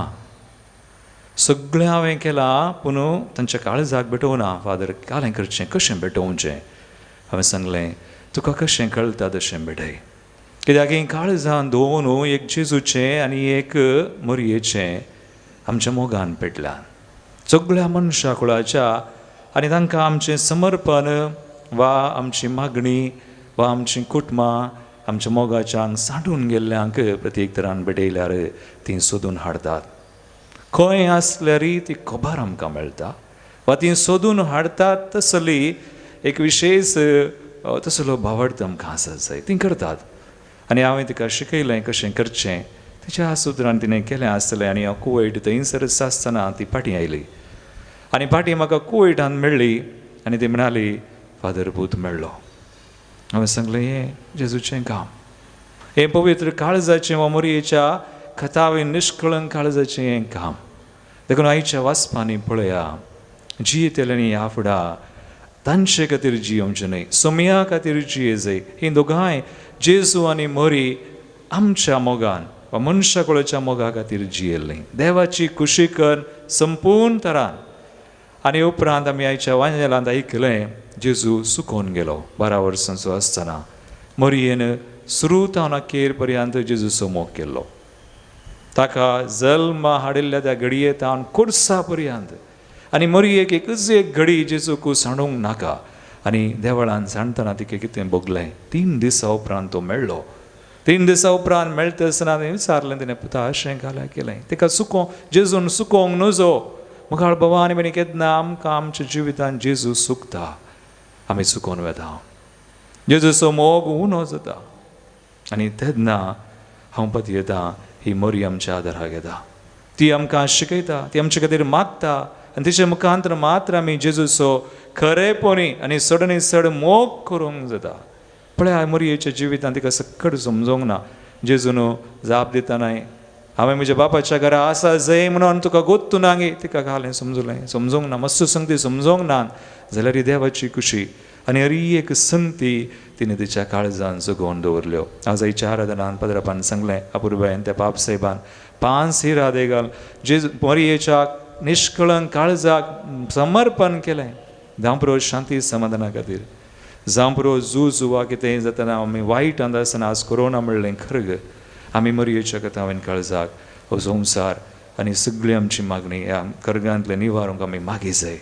सगळें हांवें केलां पूण तांच्या काळजाक भेटोवना. फादर काल हें करचें कशें भेटोवचें. हांवें सांगलें तुका कशें कळटा तशें भेटय. कित्याक ही काळजान दोन एक जेजूचें आनी एक मोरयेचें आमच्या मोगान पेटल्यान सगळ्या मनशा कुळाच्या आनी तांकां आमचें समर्पण वा आमची मागणी वा आमचीं कुटुंबां आमच्या मोगाच्या हांग सांडून गेल्ल्यांक प्रत्येक तरान भेटयल्यार तीं सोदून हाडटात. खंय आसल्यारी ती खबर आमकां मेळटा वा ती सोदून हाडटात. तसली एक विशेष तसलो भावार्थ आमकां आसत जाय ती करतात. आनी हांवें तिका शिकयलें कशें करचें. तिच्या सुत्रान तिणें केलें आसतलें आनी हांव कुवेट थंयसर आसतना ती फाटीं आयली आनी फाटीं म्हाका कुवेटान मेळ्ळी आनी ती म्हणाली फादर पूत मेळ्ळो. हांवें सांगलें हें जेजूचें काम, हें पवित्र काळजाचें वा मोरयेच्या खतावें निश्कळंक काळजाचें हें काम. देखून आयच्या वाचपांनी पळया जियेतल्यांनी ह्या फुडां तांचे खातीर जियोवचें न्हय, सोम्या खातीर जिये जाय. हीं दोगांय जेजू आनी मोरी आमच्या मोगान वा मनशा कुळाच्या मोगा खातीर जियेल्लीं. देवाची खुशी कर संपूर्ण तरान. आनी उपरांत आमी आयच्या वांजेलांत आयकलें जेजू सुकोवन गेलो 12 वर्सांचो आसतना. मोरयेन सुरू अखेर पर्यंत जेजूचो मोग केल्लो. ताका जल्म हाडिल्ल्या त्या घडयेंतावन कुर्सा पर्यंत आनी मोरयेक एकच एक घडी जेजूक सांडूंक नाका. आनी देवळान सांडटना तिका कितें भोगलें. 3 दिसां उपरांत तो मेळ्ळो. 3 दिसां उपरांत मेळटा आसतना विचारलें तिणें पुता अशें घाल्या केलें. तिका जेजून सुकोवंक नजो. मुखार भवानी म्हणी केन्ना आमकां आमच्या जिवितांत जेजू सुकता आमी चुकोवन वेता. जेजूचो मोग उणो जाता आनी तेन्ना हांव पती येता ही मोरी आमच्या आदाराक येता. ती आमकां शिकयता, ती आमचे खातीर मागता आनी तिच्या मुखांतर मात्र आमी जेजूचो खरेपणी आनी चडनी चड मोग करूंक जाता. पळय मोरयेच्या जिवितांत तिका सक्कड समजोंक ना. जेजून जाप दितना हांवें म्हज्या बापाच्या घरा आसा जय म्हणून तुका गोत्तू ना गे. तिका घालें समजूंक ना. मस्त संगती समजोंक ना जाल्यार ही देवाची खुशी आनी हरी एक संगती तिणें तिच्या काळजान जगोवन दवरल्यो. आज आयच्या आराधनान पदरापान सांगलें अपुर्बायन त्या बाप साहेबान 5 हिरा देगाल जेजू मोरयेच्या निश्कळंक काळजाक समर्पण केलें. जांपरो शांती समाधाना खातीर, जांपरो झूज वा कितें जातना आमी वायट आसतना आज कोरोना म्हणलें खरं ग. आमी मोरयेच्या कथावेन काळजाक हो संवसार आनी सगळी आमची मागणी ह्या कर्गांतले निवारूंक आमी मागी जाय.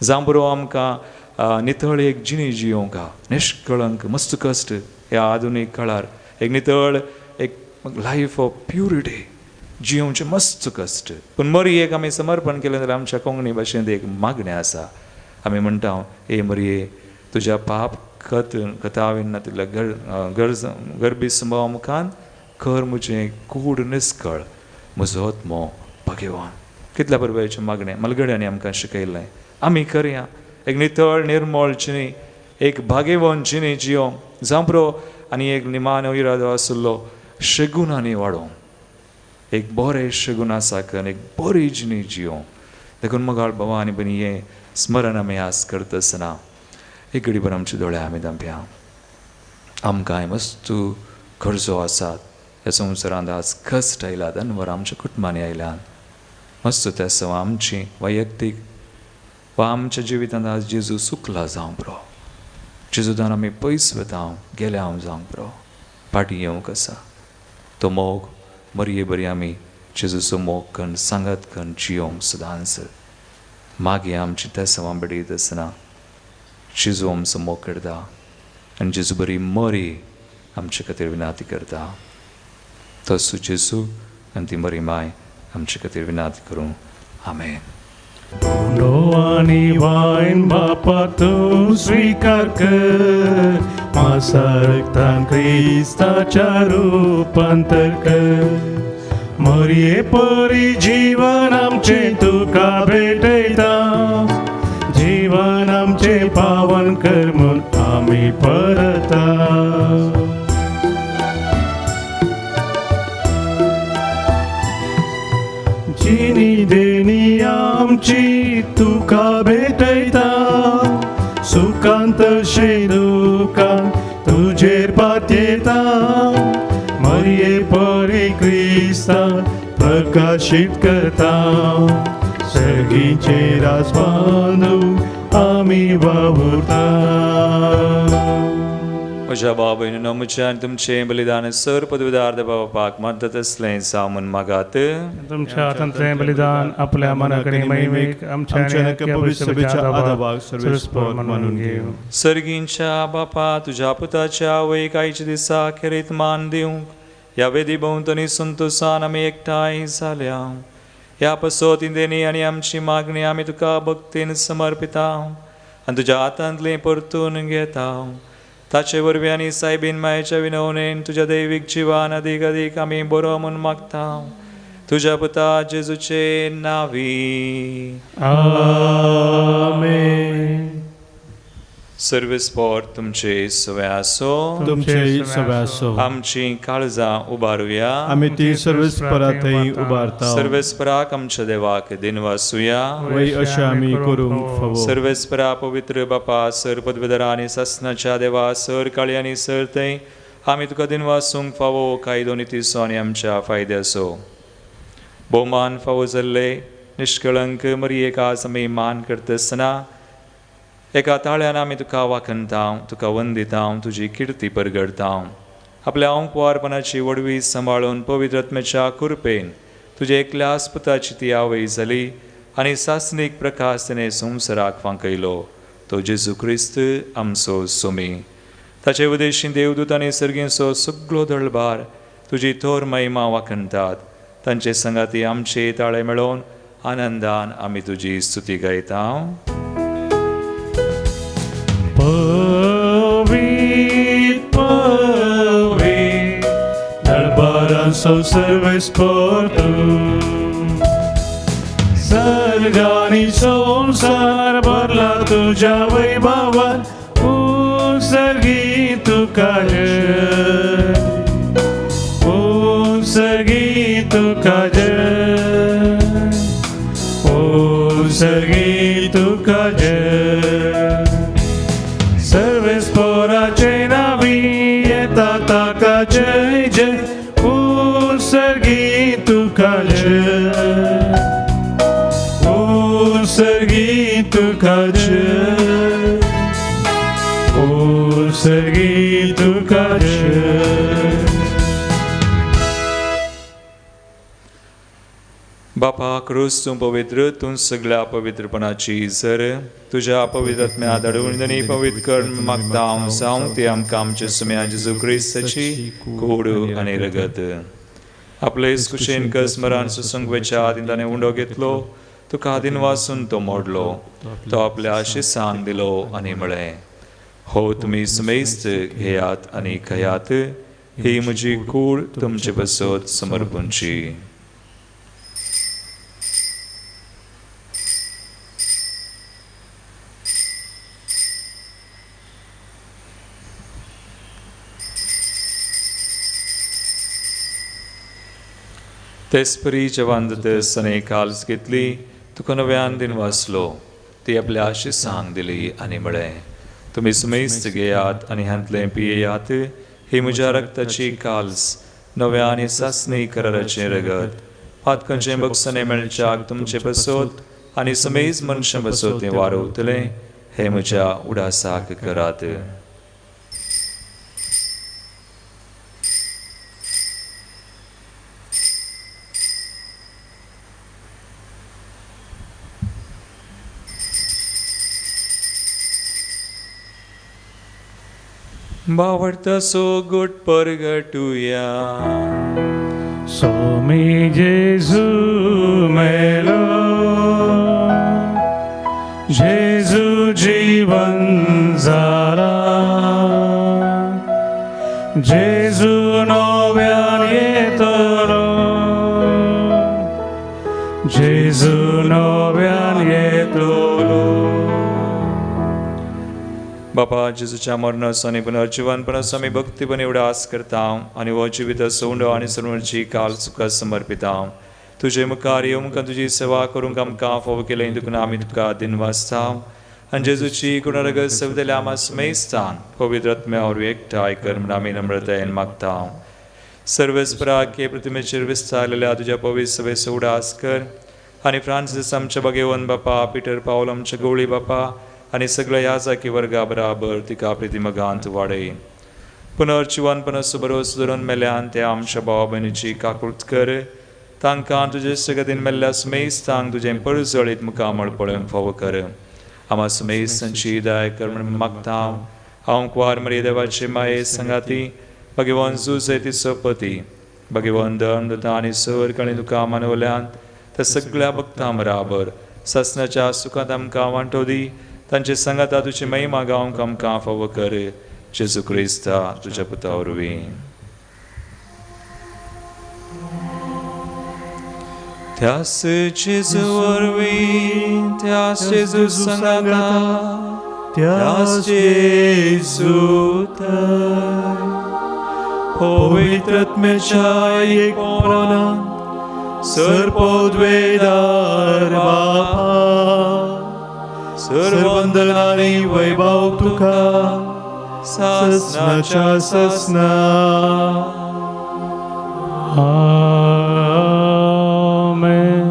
जांपरो आमकां नितळ एक जिणी जियोंक निश्कळंक मस्त कश्ट ह्या आधुनीक काळार एक नितळ एक लायफ ऑफ प्युरिटी जियोवचें मस्त कश्ट. पूण मोरयेक आमी समर्पण केलें जाल्यार आमच्या कोंकणी भाशेंत एक मागणें आसा. आमी म्हणटा ए मोरये तुज्या पाप कथावेन नातिल्ल्या गर्भी संभवा मुखान कर मुजें कूड निस्कळ म्हजो आत्मो भगवान. कितल्या परबायचें मागणें मलगड्यांनी आमकां शिकयलें. आमी करया एक नितळ निर्मळ जिणी, एक भाग्यवान जिणी जियोंक जांपरो आनी एक निमान इरादो आशिल्लो शेगुणांनी वाडोवंक. एक बरें शेगून आसा कन एक बरी जिणी जियोंक. देखून मगाळ बाबा आनी बनी हें स्मरण आमी आज करता आसतना एक घडीभर आमचे दोळे आमी धांपया. आमकां मस्त गरजो आसात ह्या संवसारांत आज कश्ट आयल्यात वर आमच्या कुटुंबांनी आयल्यान मस्त त्या सवा आमची वैयक्तीक वा आमच्या जिवितांत आज जेजू सुकला जावं बरो. जेजूदान आमी पयस वता गेले हांव जावंक बरो. फाटीं येवंक आसा तो मोग मोरये बरी आमी जेजूचो मोग करून सांगत करून जियोंक सदांच मागीर आमची त्या सवा बडयत आसतना जेजू आमचो मोग करता आनी जेजू बरी मोरी आमचे खातीर विनाती करता. तसो जेजू आनी ती बरी माय आमचे खातीर विनाती करूं. आमेन. लोवानी वायन बापा तू स्वीकार कर, माझा रक्तान ख्रिस्ताच्या रूपांतर कर. मोरये परी जीवन आमचे तुका भेटयता, जीवन पावन कर म्हणून आम्ही परता जिनी देणी आमची तुका भेटयता सुखांत दुखांत तुझेर पातयेता मरिये परी क्रिस्ता प्रकाशित करता सर्गीचे रास बांधू आम्ही वावुरता म्हज्या बाबयन म्हज्या आनी तुमचे बलिदान सर पदवीदार देवापाक मदत असलें सामून मागात तुमच्या हातांतलें बलिदान आपल्या मनाकडे मैमेक आमच्या आमच्या पवित्र सभेच्या आदाबाग सर्वेस्पर मानून घेऊ सर्गींच्या बापा तुझ्या पुताच्या वैकायच्या दिसा खेरीत मान दिवंक ह्या वेदी भोंवतणी संतोषान आमी एकठांय जाल्या ह्या पसोतींदेनी आनी आमची मागणी आमी तुका भक्तीन समर्पिता आनी तुज्या हातांतलें परतून घेता ताचे वरवीं आनी सायबीन मायेच्या विनवणेन तुज्या दैवीक जिवान अदीक अदीक आमी बरो म्हूण मागता तुज्या पुता जेजूचे नावी आमेन सर्वेस्पर तुमचे सवे आसो तुमचे सगळे असो आमची काळजां उबारुया आम्ही ती सर्वेस्परातही उबारता सर्वेस्पराक आमच्या देवाक दिन वासुया वय अशें आमी करूंक फावो सर्वेस्परा पवित्र बापा सर पदवीधरा आनी ससनाच्या देवा सर काळी आनी सर थंय आमी तुका दिन वासूंक फावो कायदो नितीसो आनी आमच्या फायद्याचो भोवमान फावो जाल्ले निश्कळंक मरयेक आज आमी मान करतना एका ताळ्यान आमी तुका वाखणता तुका वंदिता तुजी किर्ती परगडता आपल्या अंकवारपणाची वडवी सांबाळून पवित्र आत्म्याच्या कृपेन तुजे एकल्याच पुताची ती आवय जाली आनी सासनीक प्रकाश तिणें संवसाराक फांकयलो तो जेजू क्रिस्त आमचो सोमी ताचे उदेशी देवदूत आनी सर्गींचो सगळो दळबार तुजी थोर महिमा वाखणटात तांचे संगाती आमचे ताळे मेळोवन आनंदान आमी तुजी स्तुती गायता Păvit, dălbaran sau सर्वेस्पर तू सर्गानी संसार भरला तुझ्या वैभवात उत्सर्गी तुका जय उत्सर्गी तुका जय उत्सर्गी तुका जय सर्वेस्पराचे नावी येता ताका जय जय उत्सर्गी तुका जय उत्सर्गी तुका जय उत्सर्गी तुका जय बापा क्रूस तूं पवित्र तूं सगळ्या पवित्रपणाची झर तुझ्या पवित्रत्म्या दडवणी पवित्र कर मागता हांव जावं ती आमकां आमच्या सुम्या जेजू क्रिस्ताची कूड आनी रगत आपले कुशेन कसमरान सुसंगवेच्या आदीन ताणें उंडो घेतलो तुका आदीन वाचून तो मोडलो तो आपल्या आशिसांक दिलो आनी म्हळें हो तुमी सुमेस्त घेयात आनी खयात ही म्हजी कूड तुमचे बसत समर्पूंची तेस्परी जवांत सने काल्स घेतली तुका नव्यान दिन वाचलो ती आपल्या आशिसांक दिली आनी म्हळें तुमी सुमेस्त घेयात आनी हांतलें पियेयात ही म्हज्या रक्ताची काल्स नव्या आनी सासणी कराराचें रगत पातकांचें बक्षणे मेळच्याक तुमचे बसोत आनी समेज मनशां बसोत तें वारोवतलें हे म्हज्या उडासाक करात बावडता सो गुट परगटुया सोमी जेजू मेलो जेजू जीवन जाला जेजू नव्यान येतलो जेजू नव्यान येतलो बापा जेजूच्या मरणाचो आनी पुनर्जिवनपणाचो आमी भक्तीपणे उडास करता आनी हो जिवीत सोंड आनी सर्वांची काल सुखां समर्पिता तुजे मुखार येवंक तुजी सेवा करूंक आमकां फोव केलें देखून आमी तुका दिनवासता आनी जेजूची गुणरग सवदेल्या आमा स्मेस्तान पवित्र आत्म्यावर एकठांय कर म्हण आमी नम्रतायेन मागता सर्वेस्पराके प्रतिमेचेर विस्तारलेल्या तुज्या पवित्र सभेचो उडास कर आनी फ्रांसीस आमच्या भगेवन बापा पिटर पावल आमच्या गवळी बापा आनी सगळ्या याजाकी वर्गा बराबर तिका प्रतिमगांत वाडय पुनर्जिवनपणाचो भरोसो धरून मेल्यान त्या आमच्या भावा भयणीची काकुळट कर तांकां तुजे सगतीन मेल्ल्या स्मेस्तांक तुजें पळजळीत मुखामळ पळोवंक फावो कर आमा स्मेस्तांची दाय कर म्हण मागता हांव कुंवार मरी देवाचे माये संगाती भगवान जुजे तिचो पती भगवान दंडता आनी सर कळी तुका मानवल्यान त्या सगळ्या भक्तां बराबर ससनाच्या सुखांत आमकां वांटो दी तांचे संगता तुजी महिमा गावंक आमकां फावो कर जेजू क्रिस्ता तुज्या पुता वरवीं त्यास जेजू वरवीं त्यास जेजू संगता त्यास जेजू पवित्र आत्म्याच्या एकपणान सर्वोद्वेदार बापा सर्वंदन आनी वैभव तुका ससनाच्या ससना आमेन.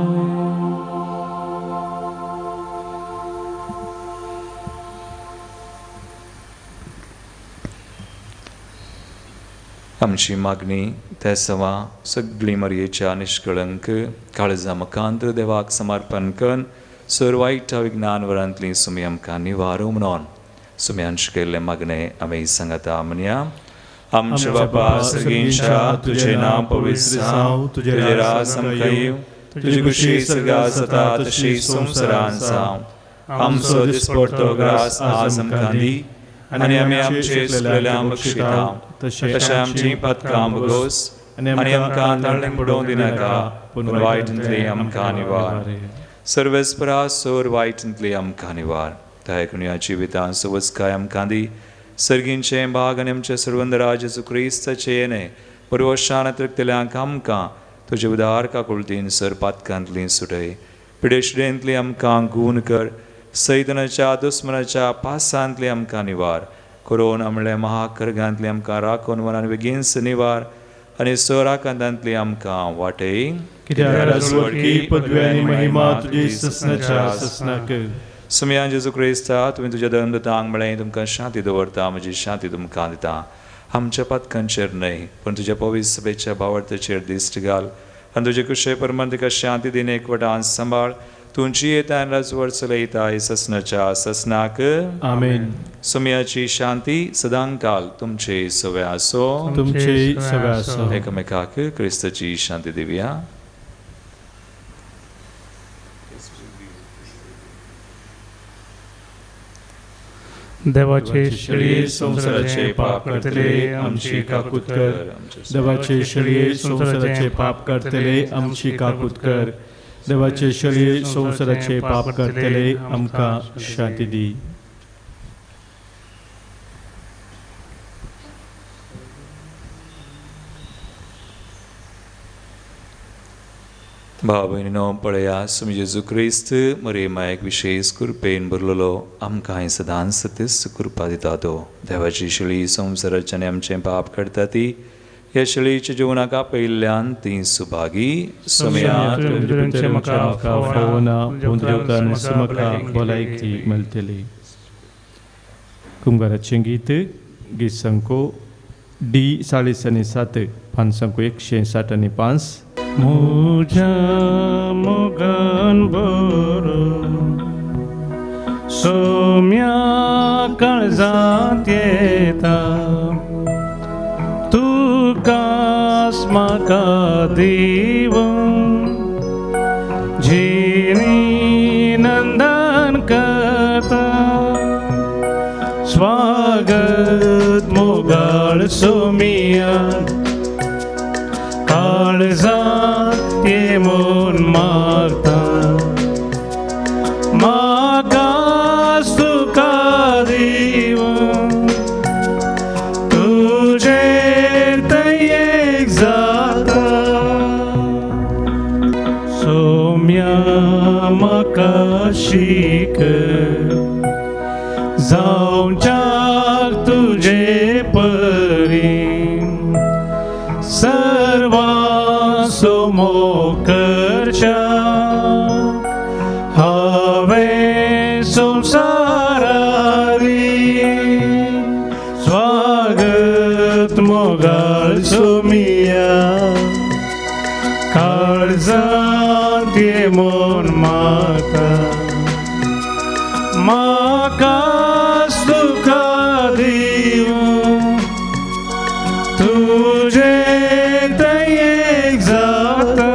आमची मागणी त्या सवा सगळी मरयेच्या निष्कळंक काळजा मुखांतर देवाक समर्पण करून सर वायट विज्ञान वरांतली सुमी आमकां निवारो म्हणून सुम्यांश केल्ले मागणे आमी सांगता म्हणया आमचे बापा सगळींच्या तुझे नाम पवित्र जावं तुझे राज आमकां येवं तुजी कुशी सगळ्या जाता तशी संवसारांत जावं आमचो दिसपडटो ग्रास आज आमकां दी आनी आमी आमचे सुकलेल्यांक बक्षिता तशें आमची पथकां बगोस आनी आमकां ताळणेक पडोवंक दिनाका पूण वायटांतली आमकां निवार सर्वेस्परा सोर वायटांतली आमकां निवार त्या कुणयाची वितां सवस्काय आमकां दी सर्गींचे भाग आनी आमचे सर्वंदरा जेजू क्रिस्ताचे येणे परवशान तृप्तल्यांक आमकां तुजे उदार काकुळटीन सर पातकांतली सुटय पिडेशिडेंतली आमकां गूण कर सैतनाच्या दुस्मनाच्या पासांतली आमकां निवार कोरोना म्हणल्यार महाकर्गांतली आमकां राखून वरान बेगीनस निवार आनी सोराकांतांतली आमकां वाटय कित्याक स्वर्गी पदवी आनी महिमा तुजी ससनाच्या ससनाक सुमयान जेजू क्रिस्ता तुमी तुज्या दंडतांक म्हळें तुमकां शांती दवरता म्हजी शांती तुमकां दिता आमच्या पथकांचेर न्हय पूण तुज्या पवित्र सभेच्या भावार्थाचेर दिश्ट घाल आनी तुजे कुशे परमान तिका शांती दिन एकवटान सांबाळ तुमची येता राजवर चलयता ससनाच्या ससनाक आमेन. सुमयाची शांती सदांकाल तुमचे सवे आसो तुमचे सगळे आसो. एकामेकाक क्रिस्ताची शांती दिवया. देवाचे श्री संसाराचे पाप करतले आमची काकूत कर. देवाचे शरीर संसाराचे पाप करतले आमची काकूत कर. देवाचे शरीर संसाराचे पाप करतले आमकां शांती दी. भाव भयणीनो पळया सुमी जेजू क्रिस्त मरे मायक विशेष कृपेन भरलेलो आमकां हांय सदांच सतीच कृपा दिता तो देवाची शिळी संवसाराच्यान आमचें पाप करता ती ह्या शिळीच्या जिवनाक आपयल्ल्यान ती सुभागी सुमयात भलायकी मेळटली. कुंभाराचें गीत गीत संको डी 47 पान संको 160 म्हज्या मोगान बरो सोम्या काळजांत येता तुकास म्हाका दिवं जिणी नंदन करता स्वागत मोगाळ सोमियान काळजांत येवन मागता म्हाका तुका दिवं जाऊं जग तुझे परी सर्वा समोकरच्या हवे संसारारी स्वागत मोगाळ सोमिया काळजात ये मोन माता माका सुखा दिवू तुझे एक जाता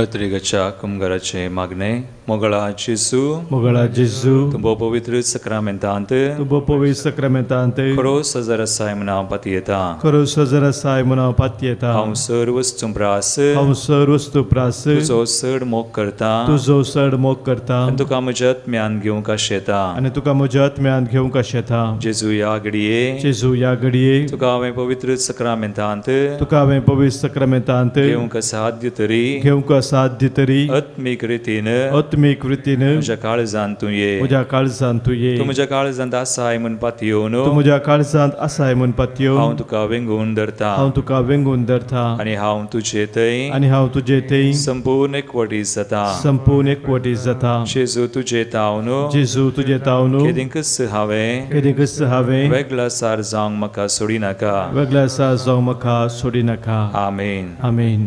अत्रिगच्या कुमगाराचे मागणे मोगळा जेसू Mogala Jesu, तुंबो पवित्र सक्रामेंतांत tubo povis sacramentante, खरो सजर साय म्हणा पतियेता karo sazara sai muna patieta, हांव सर्व चुंप्रास haun sarvastu pras, तुजो चड मोग करता tuzo sad mok karta, आनी तुका म्हज्यात म्यान घेवंक आशेता आणि तुका म्हज्यात म्यान घेवंक शेता. जेजू या घडये जेजू या घडये तुका हांवें पवित्र सक्रामेंतांत तुका हांवें पवित्र सक्रमेंतांत घेवंक साध्य तरी घेवंक साध्य तरी आत्मीक रितीन आत्मीक रितीन म्हज्या काळजांत तूं ये म्हज्या काळजांत तूं ये. तूं म्हज्या काळजांत आसाय म्हण पातयेवन तूं म्हज्या काळजांत आसाय म्हूण पातयो हांव तुका वेंगून धरता हांव तुका वेंगून धरता आनी हांव तुजे थंय आनी हांव तुजे थंय संपूर्ण एकवटी जाता संपूर्ण एकवटी जाता. जेजू तुजे तावन जेजू तुजे तावन केदिंकच हांवें केदिकच हांवें वेगळा सार जावंक म्हाका सोडी नाका वेगळ्या सा जावं म्हाका सोडी नाका. आमेन आमेन.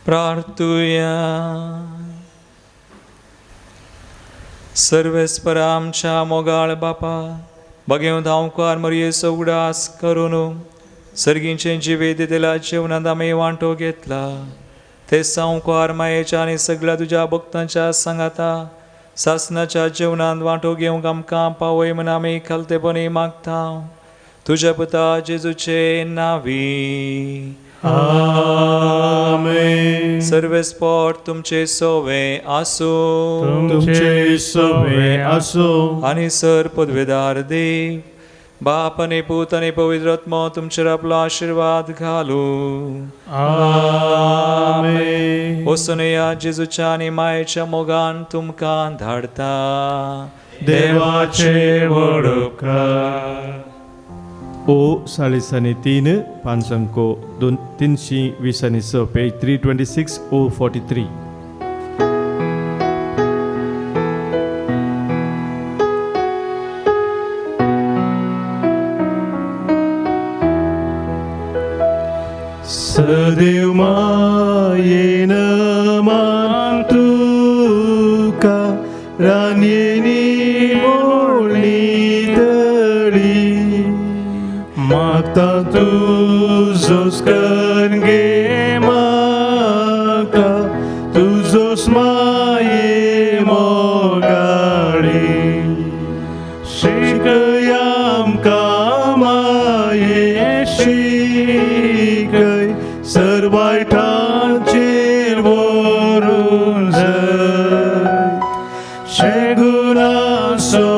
प्रार्थुया सर्वेस्परा आमच्या मोगाळ बापा बगेव धांवकार मरयेचो उडास करून सर्गींचे जिवेद दिला जेवणात आमी वांटो घेतला ते संवकार मायेच्या आनी सगळ्या तुज्या भक्तांच्या सांगाता सासनाच्या जेवणात वांटो घेवंक आमकां पावय म्हण आमी खालतेपणी मागता तुज्या पुता जेजूचे नावी. आमेन. सर्वेस्पोर तुमचे सोवे आसो तुमचे सवे असो आणि सर पदवेदार देव बाप आणि पूत आणि पवित्र आत्मा तुमचेर आपलो आशीर्वाद घालू. आमेन. वसुनया जेजूच्या आणि मायेच्या मोगान तुमकां धाडता. देवाचे वडोवकार. O 3 पांचंको 326 page 326 O 43. सदैव मायेन मान तुका रान्येनी मोळी तळी माता तुझोस करगे म्हाका तुझोस माये मोगाळी शिकय आमकां माये शिकय सर्वायठांचेर व्हरून जय शेगुणाचो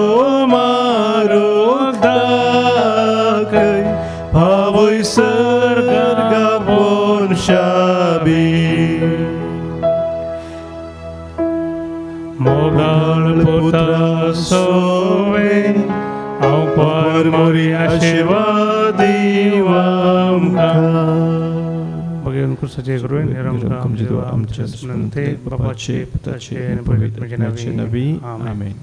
मारोग दाखय भावय सर्गा बोन शाबी मोगाळ पुत्रा सोवे हांव परमोरी आशीर्वाद दिवा आमकां. भगवान कृष्णाचे गुरुवे निरंकार आमच्या बापाचे पुत्राचे आणि पवित्र नावी. आमेन.